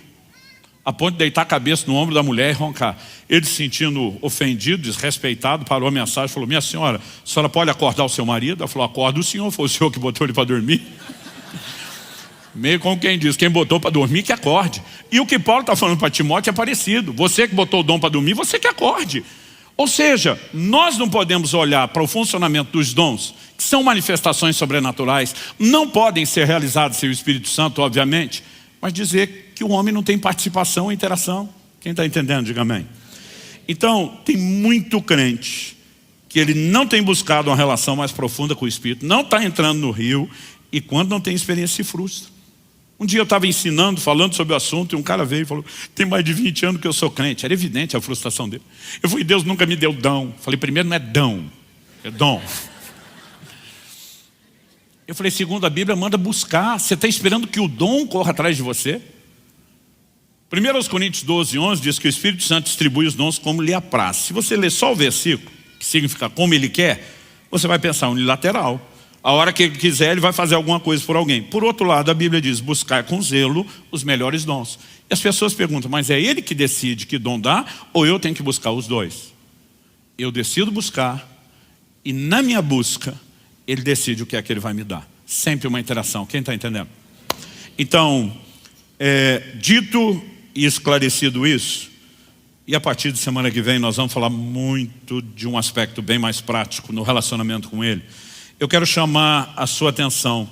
a ponto de deitar a cabeça no ombro da mulher e roncar. Ele, se sentindo ofendido, desrespeitado, parou a mensagem e falou, minha senhora, a senhora pode acordar o seu marido? Ela falou, acorda o senhor, foi o senhor que botou ele para dormir. Meio como quem diz, quem botou para dormir que acorde. E o que Paulo está falando para Timóteo é parecido. Você que botou o dom para dormir, você que acorde. Ou seja, nós não podemos olhar para o funcionamento dos dons, que são manifestações sobrenaturais, não podem ser realizadas sem o Espírito Santo, obviamente, mas dizer que o homem não tem participação e interação. Quem está entendendo, diga amém. Então, tem muito crente que ele não tem buscado uma relação mais profunda com o Espírito, não está entrando no rio, e quando não tem experiência se frustra. Um dia eu estava ensinando, falando sobre o assunto, e um cara veio e falou, tem mais de 20 anos que eu sou crente. Era evidente a frustração dele. Eu falei, Deus nunca me deu dom. Falei, primeiro não é dom, é dom. Eu falei, segundo a Bíblia, manda buscar. Você está esperando que o dom corra atrás de você? 1 Coríntios 12, 11 diz que o Espírito Santo distribui os dons como lhe apraz. Se você ler só o versículo, que significa como ele quer, você vai pensar unilateral. A hora que ele quiser, ele vai fazer alguma coisa por alguém. Por outro lado, a Bíblia diz, buscar com zelo os melhores dons. E as pessoas perguntam, mas é ele que decide que dom dá, ou eu tenho que buscar os dois? Eu decido buscar, e na minha busca, ele decide o que é que ele vai me dar. Sempre uma interação. Quem está entendendo? Então, dito e esclarecido isso, e a partir de semana que vem nós vamos falar muito de um aspecto bem mais prático no relacionamento com ele. Eu quero chamar a sua atenção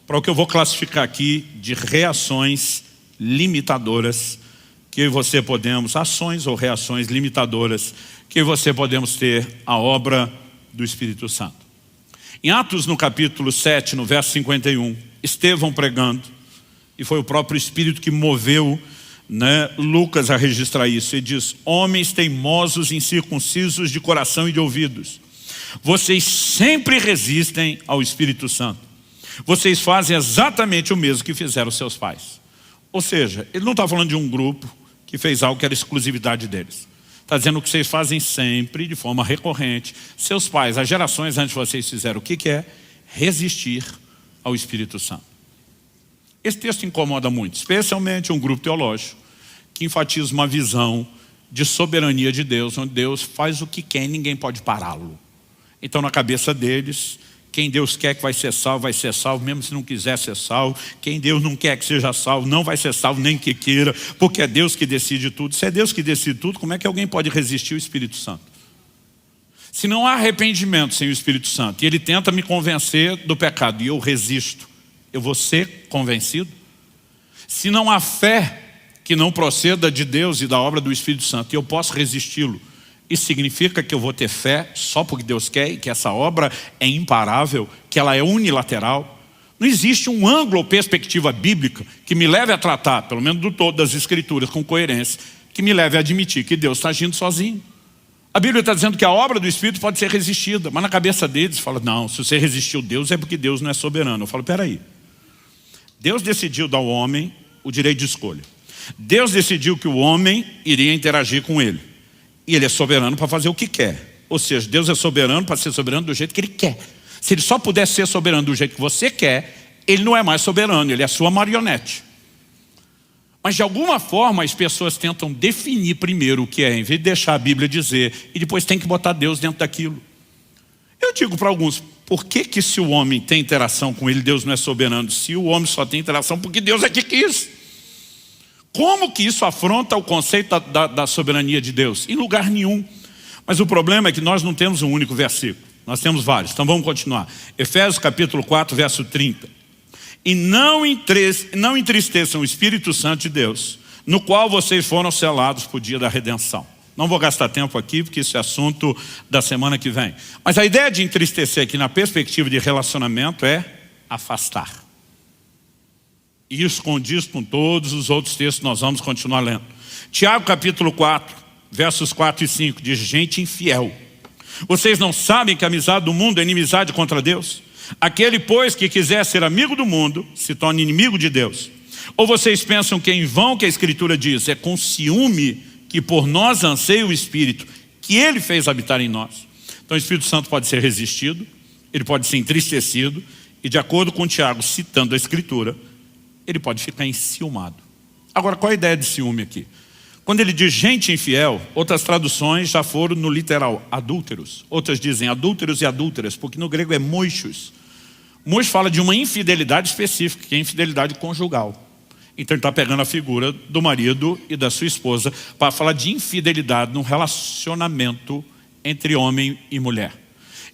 para o que eu vou classificar aqui de reações limitadoras que você podemos, ações ou reações limitadoras que você podemos ter à obra do Espírito Santo. Em Atos, no capítulo 7, no verso 51, Estevão pregando, e foi o próprio Espírito que moveu Lucas a registrar isso. Ele diz, homens teimosos, incircuncisos de coração e de ouvidos, vocês sempre resistem ao Espírito Santo. Vocês fazem exatamente o mesmo que fizeram seus pais. Ou seja, ele não está falando de um grupo que fez algo que era exclusividade deles. Está dizendo que vocês fazem sempre, de forma recorrente. Seus pais, as gerações antes de vocês fizeram o que é? Resistir ao Espírito Santo. Esse texto incomoda muito, especialmente um grupo teológico que enfatiza uma visão de soberania de Deus, onde Deus faz o que quer e ninguém pode pará-lo. Então, na cabeça deles, quem Deus quer que vai ser salvo, mesmo se não quiser ser salvo. Quem Deus não quer que seja salvo, não vai ser salvo, nem que queira, porque é Deus que decide tudo. Se é Deus que decide tudo, como é que alguém pode resistir ao Espírito Santo? Se não há arrependimento sem o Espírito Santo, e ele tenta me convencer do pecado, e eu resisto, eu vou ser convencido? Se não há fé que não proceda de Deus e da obra do Espírito Santo, e eu posso resisti-lo, isso significa que eu vou ter fé só porque Deus quer e que essa obra é imparável, que ela é unilateral? Não existe um ângulo ou perspectiva bíblica que me leve a tratar, pelo menos do todo das Escrituras, com coerência, que me leve a admitir que Deus está agindo sozinho. A Bíblia está dizendo que a obra do Espírito pode ser resistida, mas na cabeça deles fala, não, se você resistiu a Deus é porque Deus não é soberano. Eu falo, peraí, Deus decidiu dar ao homem o direito de escolha. Deus decidiu que o homem iria interagir com ele. E ele é soberano para fazer o que quer. Ou seja, Deus é soberano para ser soberano do jeito que ele quer. Se ele só pudesse ser soberano do jeito que você quer, ele não é mais soberano, ele é a sua marionete. Mas de alguma forma as pessoas tentam definir primeiro o que é, em vez de deixar a Bíblia dizer, e depois tem que botar Deus dentro daquilo. Eu digo para alguns, por que se o homem tem interação com ele, Deus não é soberano? Se o homem só tem interação porque Deus é que quis. Como que isso afronta o conceito da soberania de Deus? Em lugar nenhum. Mas o problema é que nós não temos um único versículo. Nós temos vários. Então vamos continuar. Efésios capítulo 4, verso 30. E não entristeçam o Espírito Santo de Deus, no qual vocês foram selados para o dia da redenção. Não vou gastar tempo aqui, porque isso é assunto da semana que vem. Mas a ideia de entristecer aqui na perspectiva de relacionamento é afastar. E isso condiz com todos os outros textos que nós vamos continuar lendo. Tiago capítulo 4, versos 4 e 5, diz: gente infiel, vocês não sabem que a amizade do mundo é inimizade contra Deus? Aquele, pois, que quiser ser amigo do mundo, se torna inimigo de Deus. Ou vocês pensam que em vão que a Escritura diz, é com ciúme que por nós anseia o Espírito, que Ele fez habitar em nós? Então o Espírito Santo pode ser resistido, ele pode ser entristecido, e de acordo com Tiago, citando a Escritura, ele pode ficar enciumado. Agora, qual é a ideia de ciúme aqui? Quando ele diz gente infiel, outras traduções já foram no literal, adúlteros. Outras dizem adúlteros e adúlteras, porque no grego é moixos. Moixo fala de uma infidelidade específica, que é a infidelidade conjugal. Então ele está pegando a figura do marido e da sua esposa para falar de infidelidade num relacionamento entre homem e mulher.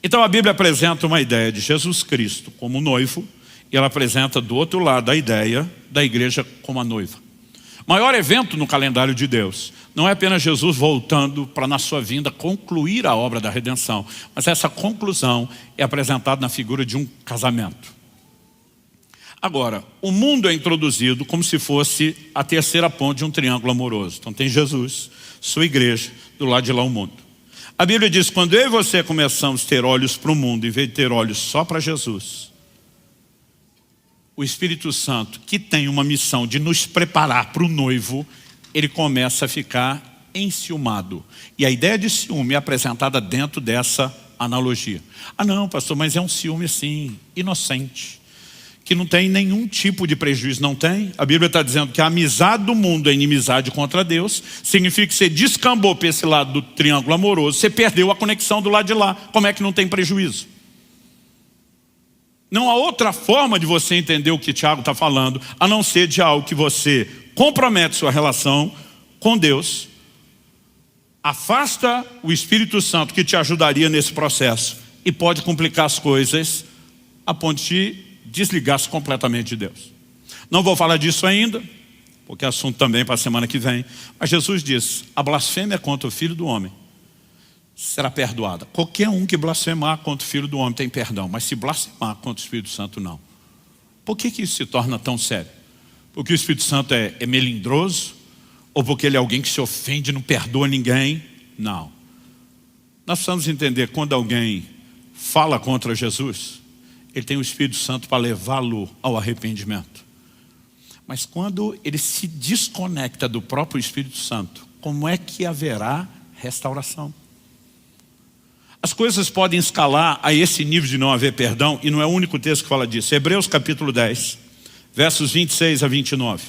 Então a Bíblia apresenta uma ideia de Jesus Cristo como noivo, e ela apresenta do outro lado a ideia da igreja como a noiva. O maior evento no calendário de Deus não é apenas Jesus voltando para na sua vinda concluir a obra da redenção, mas essa conclusão é apresentada na figura de um casamento. Agora, o mundo é introduzido como se fosse a terceira ponte de um triângulo amoroso. Então tem Jesus, sua igreja, do lado de lá o mundo. A Bíblia diz, quando eu e você começamos a ter olhos para o mundo, em vez de ter olhos só para Jesus, o Espírito Santo, que tem uma missão de nos preparar para o noivo, ele começa a ficar enciumado. E a ideia de ciúme é apresentada dentro dessa analogia. Ah não, pastor, mas é um ciúme assim, inocente, que não tem nenhum tipo de prejuízo. Não tem. A Bíblia está dizendo que a amizade do mundo é inimizade contra Deus. Significa que você descambou para esse lado do triângulo amoroso, você perdeu a conexão do lado de lá. Como é que não tem prejuízo? Não há outra forma de você entender o que Tiago está falando, a não ser de algo que você compromete sua relação com Deus, afasta o Espírito Santo que te ajudaria nesse processo e pode complicar as coisas a ponto de desligar-se completamente de Deus. Não vou falar disso ainda, porque é assunto também para a semana que vem, mas Jesus diz, a blasfêmia contra o Filho do Homem será perdoada. Qualquer um que blasfemar contra o Filho do Homem tem perdão, mas se blasfemar contra o Espírito Santo, não. Por que isso se torna tão sério? Porque o Espírito Santo é melindroso? Ou porque ele é alguém que se ofende e não perdoa ninguém? Não. Nós precisamos entender, quando alguém fala contra Jesus, ele tem o Espírito Santo para levá-lo ao arrependimento. Mas quando ele se desconecta do próprio Espírito Santo, como é que haverá restauração? As coisas podem escalar a esse nível de não haver perdão, e não é o único texto que fala disso. Hebreus capítulo 10, versos 26 a 29.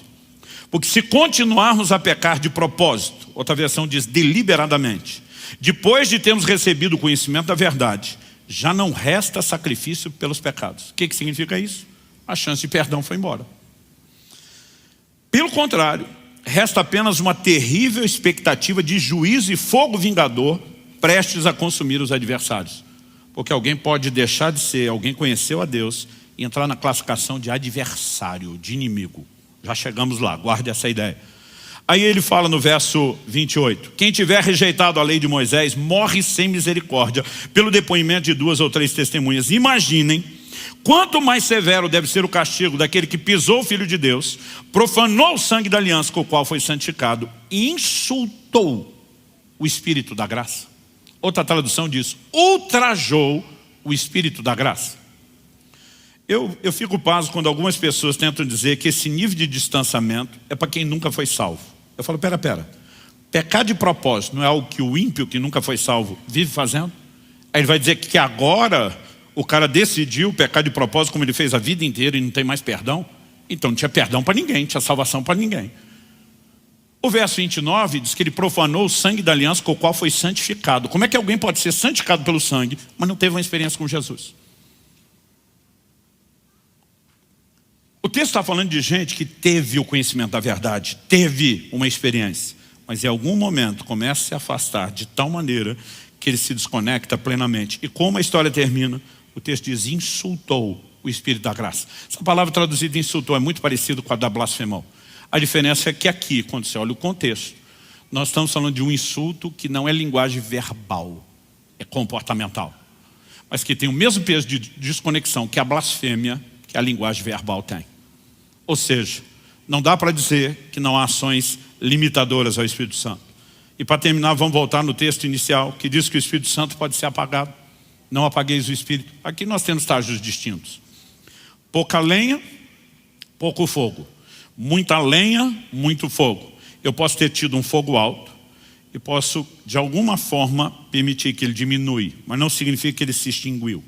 Porque se continuarmos a pecar de propósito, outra versão diz deliberadamente, depois de termos recebido o conhecimento da verdade, já não resta sacrifício pelos pecados. O que significa isso? A chance de perdão foi embora. Pelo contrário, resta apenas uma terrível expectativa de juízo e fogo vingador prestes a consumir os adversários. Porque alguém pode deixar de ser, alguém conheceu a Deus e entrar na classificação de adversário, de inimigo. Já chegamos lá, guarde essa ideia. Aí ele fala no verso 28, quem tiver rejeitado a lei de Moisés morre sem misericórdia pelo depoimento de 2 ou 3 testemunhas. Imaginem quanto mais severo deve ser o castigo daquele que pisou o Filho de Deus, profanou o sangue da aliança com o qual foi santificado e insultou o Espírito da graça. Outra tradução diz, ultrajou o Espírito da graça. Eu fico pasmo quando algumas pessoas tentam dizer que esse nível de distanciamento é para quem nunca foi salvo. Eu falo, pera. Pecar de propósito não é algo que o ímpio que nunca foi salvo vive fazendo? Aí ele vai dizer que agora o cara decidiu pecar de propósito como ele fez a vida inteira e não tem mais perdão? Então não tinha perdão para ninguém, não tinha salvação para ninguém. O verso 29 diz que ele profanou o sangue da aliança com o qual foi santificado. Como é que alguém pode ser santificado pelo sangue, mas não teve uma experiência com Jesus? O texto está falando de gente que teve o conhecimento da verdade, teve uma experiência, mas em algum momento começa a se afastar de tal maneira que ele se desconecta plenamente. E como a história termina, o texto diz, insultou o Espírito da graça. Essa palavra traduzida insultou é muito parecida com a da blasfemou. A diferença é que aqui, quando você olha o contexto, nós estamos falando de um insulto que não é linguagem verbal, é comportamental, mas que tem o mesmo peso de desconexão que a blasfêmia, que a linguagem verbal tem. Ou seja, não dá para dizer que não há ações limitadoras ao Espírito Santo. E para terminar, vamos voltar no texto inicial, que diz que o Espírito Santo pode ser apagado. Não apagueis o Espírito. Aqui nós temos estágios distintos. Pouca lenha, pouco fogo. Muita lenha, muito fogo. Eu posso ter tido um fogo alto e posso, de alguma forma, permitir que ele diminui, mas não significa que ele se extinguiu.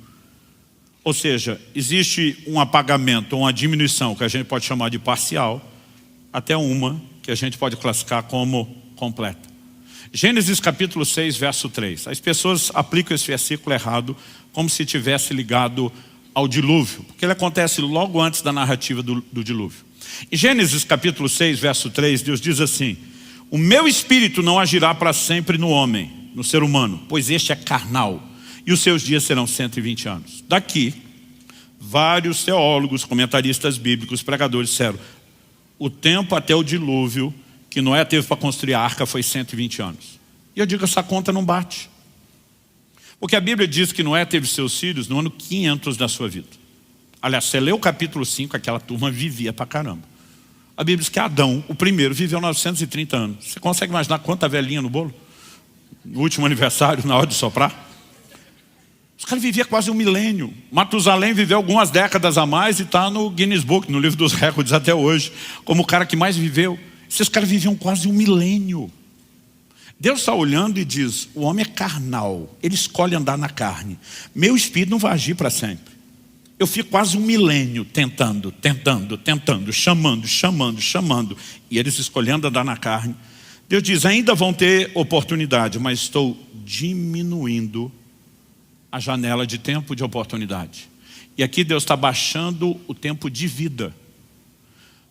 Ou seja, existe um apagamento, uma diminuição, que a gente pode chamar de parcial, até uma que a gente pode classificar como completa. Gênesis capítulo 6, verso 3. As pessoas aplicam esse versículo errado, como se tivesse ligado ao dilúvio, porque ele acontece logo antes da narrativa do dilúvio. Em Gênesis capítulo 6, verso 3, Deus diz assim: o meu espírito não agirá para sempre no homem, no ser humano, pois este é carnal, e os seus dias serão 120 anos. Daqui, vários teólogos, comentaristas bíblicos, pregadores disseram, o tempo até o dilúvio que Noé teve para construir a arca foi 120 anos. E eu digo, essa conta não bate. Porque a Bíblia diz que Noé teve seus filhos no ano 500 da sua vida. Aliás, você lê o capítulo 5, aquela turma vivia pra caramba. A Bíblia diz que Adão, o primeiro, viveu 930 anos. Você consegue imaginar quanta velhinha no bolo? No último aniversário, na hora de soprar? Os caras viviam quase um milênio. Matusalém viveu algumas décadas a mais e está no Guinness Book, no livro dos recordes até hoje, como o cara que mais viveu. Esses caras viviam quase um milênio. Deus está olhando e diz, o homem é carnal, ele escolhe andar na carne. Meu espírito não vai agir para sempre. Eu fico quase um milênio tentando, chamando. E eles escolhendo andar na carne. Deus diz, ainda vão ter oportunidade, mas estou diminuindo a janela de tempo de oportunidade. E aqui Deus está baixando o tempo de vida.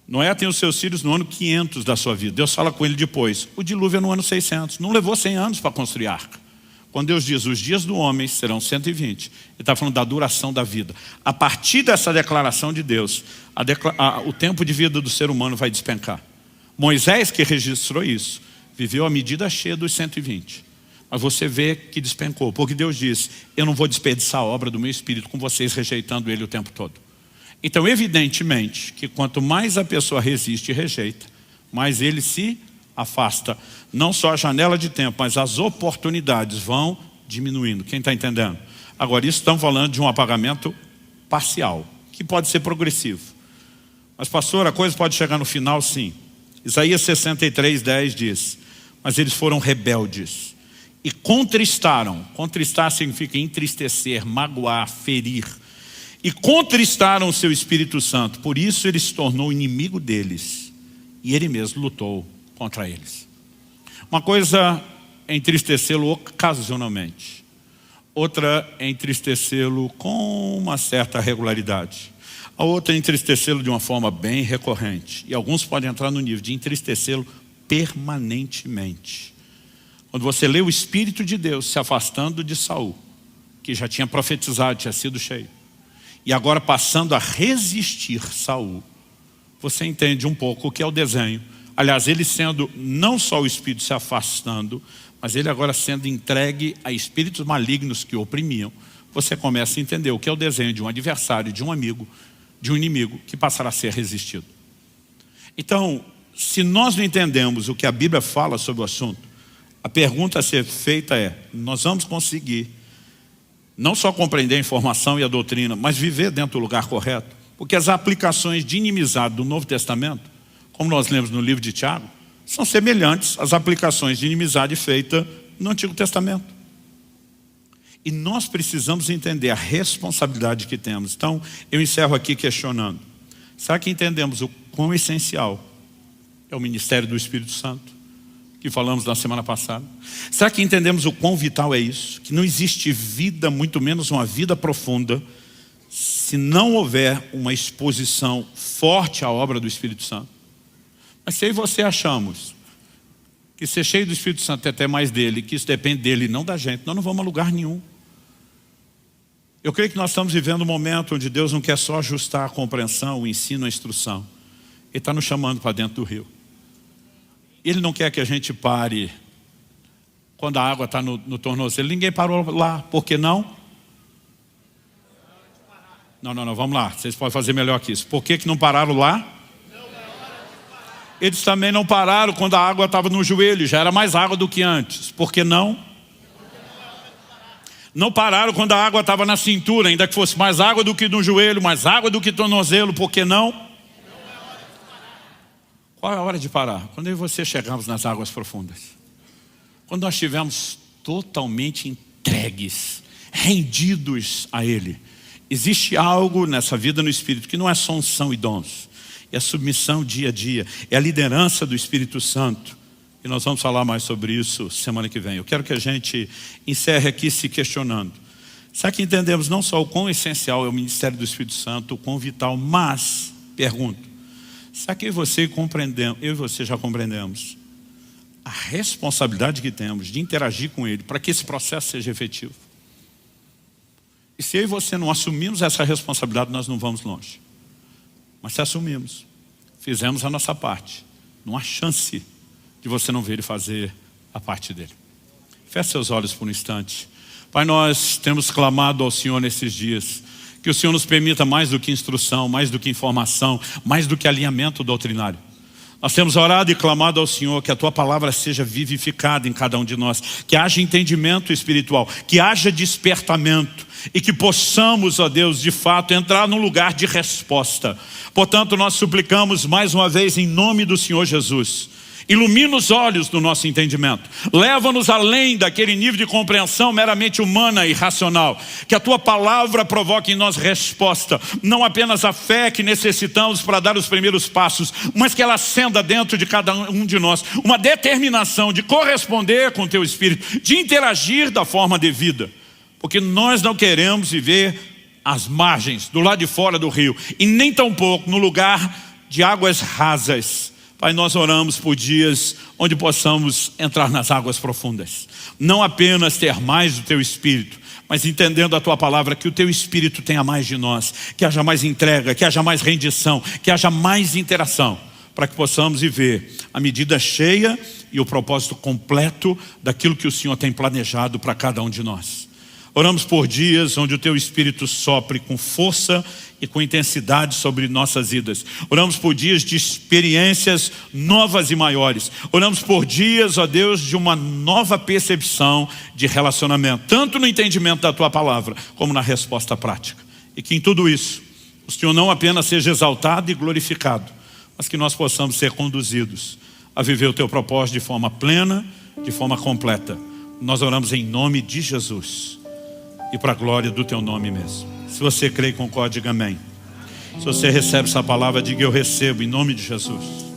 Noé tem os seus filhos no ano 500 da sua vida. Deus fala com ele depois. O dilúvio é no ano 600. Não levou 100 anos para construir a arca. Quando Deus diz, os dias do homem serão 120. Ele está falando da duração da vida. A partir dessa declaração de Deus, o tempo de vida do ser humano vai despencar. Moisés, que registrou isso, viveu a medida cheia dos 120. Mas você vê que despencou. Porque Deus diz, eu não vou desperdiçar a obra do meu espírito com vocês rejeitando ele o tempo todo. Então, evidentemente, que quanto mais a pessoa resiste e rejeita, mais ele se afasta. Não só a janela de tempo, mas as oportunidades vão diminuindo. Quem está entendendo? Agora, isso estamos falando de um apagamento parcial, que pode ser progressivo. Mas, pastor, a coisa pode chegar no final, sim. Isaías 63, 10 diz, mas eles foram rebeldes e contristaram. Contristar significa entristecer, magoar, ferir. E contristaram o seu Espírito Santo. Por isso ele se tornou inimigo deles. E ele mesmo lutou contra eles. Uma coisa é entristecê-lo ocasionalmente. Outra é entristecê-lo com uma certa regularidade. A outra é entristecê-lo de uma forma bem recorrente. E alguns podem entrar no nível de entristecê-lo permanentemente. Quando você lê o Espírito de Deus se afastando de Saul, que já tinha profetizado, tinha sido cheio, e agora passando a resistir Saul, você entende um pouco o que é o desenho. Aliás, ele sendo não só o Espírito se afastando, mas ele agora sendo entregue a espíritos malignos que o oprimiam, você começa a entender o que é o desenho de um adversário, de um amigo, de um inimigo que passará a ser resistido. Então, se nós não entendemos o que a Bíblia fala sobre o assunto, a pergunta a ser feita é, nós vamos conseguir Não só compreender a informação e a doutrina, mas viver dentro do lugar correto. Porque as aplicações de inimizade do Novo Testamento, como nós lemos no livro de Tiago, são semelhantes às aplicações de inimizade feitas no Antigo Testamento. E nós precisamos entender a responsabilidade que temos. Então, eu encerro aqui questionando. Será que entendemos o quão essencial é o ministério do Espírito Santo, que falamos na semana passada? Será que entendemos o quão vital é isso? Que não existe vida, muito menos uma vida profunda, se não houver uma exposição forte à obra do Espírito Santo. Mas se eu e você achamos que ser cheio do Espírito Santo é até mais dele, que isso depende dele e não da gente, nós não vamos a lugar nenhum. Eu creio que nós estamos vivendo um momento onde Deus não quer só ajustar a compreensão, o ensino, a instrução. Ele está nos chamando para dentro do rio. Ele não quer que a gente pare quando a água está no tornozelo. Ninguém parou lá. Por que não? Não, vamos lá. Vocês podem fazer melhor que isso. Por que não pararam lá? Eles também não pararam quando a água estava no joelho. Já era mais água do que antes. Por que não? Não pararam quando a água estava na cintura, ainda que fosse mais água do que no joelho, mais água do que no tornozelo. Por que não? Qual é a hora de parar? Quando eu e você chegamos nas águas profundas. Quando nós estivermos totalmente entregues, rendidos a Ele. Existe algo nessa vida no Espírito que não é só unção e dons. É a submissão dia a dia. É a liderança do Espírito Santo. E nós vamos falar mais sobre isso semana que vem. Eu quero que a gente encerre aqui se questionando. Será que entendemos não só o quão essencial é o ministério do Espírito Santo, o quão vital, mas, pergunto, será que eu e você já compreendemos a responsabilidade que temos de interagir com Ele para que esse processo seja efetivo? E se eu e você não assumimos essa responsabilidade, nós não vamos longe. Mas se assumimos, fizemos a nossa parte, não há chance de você não ver Ele fazer a parte dele. Feche seus olhos por um instante. Pai, nós temos clamado ao Senhor nesses dias, que o Senhor nos permita mais do que instrução, mais do que informação, mais do que alinhamento doutrinário. Nós temos orado e clamado ao Senhor que a Tua palavra seja vivificada em cada um de nós, que haja entendimento espiritual, que haja despertamento e que possamos, ó Deus, de fato entrar num lugar de resposta. Portanto, nós suplicamos mais uma vez em nome do Senhor Jesus. Ilumina os olhos do nosso entendimento. Leva-nos além daquele nível de compreensão meramente humana e racional. Que a Tua palavra provoque em nós resposta. Não apenas a fé que necessitamos para dar os primeiros passos, mas que ela acenda dentro de cada um de nós uma determinação de corresponder com o Teu Espírito, de interagir da forma devida. Porque nós não queremos viver às margens, do lado de fora do rio, e nem tampouco no lugar de águas rasas. Pai, nós oramos por dias onde possamos entrar nas águas profundas. Não apenas ter mais do Teu Espírito, mas entendendo a Tua palavra, que o Teu Espírito tenha mais de nós, que haja mais entrega, que haja mais rendição, que haja mais interação, para que possamos viver a medida cheia e o propósito completo daquilo que o Senhor tem planejado para cada um de nós. Oramos por dias onde o Teu Espírito sopre com força e com intensidade sobre nossas vidas. Oramos por dias de experiências novas e maiores. Oramos por dias, ó Deus, de uma nova percepção de relacionamento, tanto no entendimento da Tua palavra, como na resposta prática. E que em tudo isso, o Senhor não apenas seja exaltado e glorificado, mas que nós possamos ser conduzidos a viver o Teu propósito de forma plena, de forma completa. Nós oramos em nome de Jesus. E para a glória do Teu nome mesmo. Se você crê e concorda, diga amém. Se você recebe essa palavra, diga eu recebo em nome de Jesus.